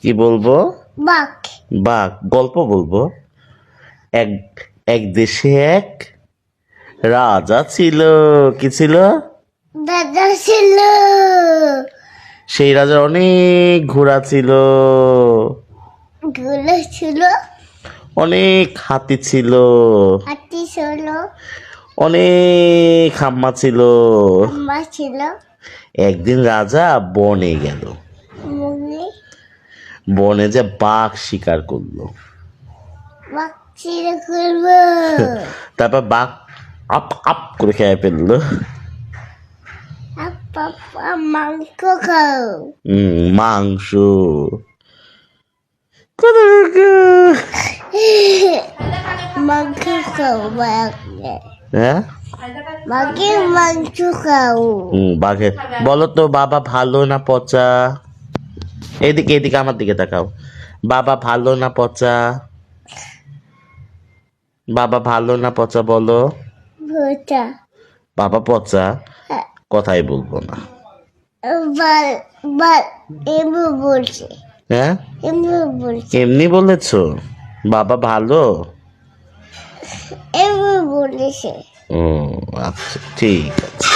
কি বলবো? বাঘ। বাঘ। গল্প বলবো। এক এক দেশে এক রাজা ছিল। কি ছিল? দাদা ছিল। সেই রাজার অনেক ঘোড়া ছিল, ঘোড়া ছিল, অনেক হাতি ছিল, হাতি ছিল, অনেক হাম্মা ছিল। আম্মা ছিল, একদিন রাজা বনে গেল। মুরগি। বনে যে বাঘ শিকার করলো। বাঘ ছিল করবো। তারপর বাঘ আপ আপ করে খেয়ে ফেললো। পাপা মাংস খাও। মাংস। মাংস খাও বাঘে। হ্যাঁ, বাঘের মাংস খাও। বাঘের। বলো তো, বাবা ভালো না পচা? এদিকে এদিকে আমার দিকে তাকাও। বাবা ভালো না পচা? বাবা ভালো না পচা বলো? ভোটা। বাবা পচা। কথাই বলবো না। বাল বাল এমনি বলছে। হ্যাঁ, এমনি বলছে। এমনি বলেছো? বাবা ভালো? এমনি বলেছে। ও আচ্ছা, ঠিক আছে।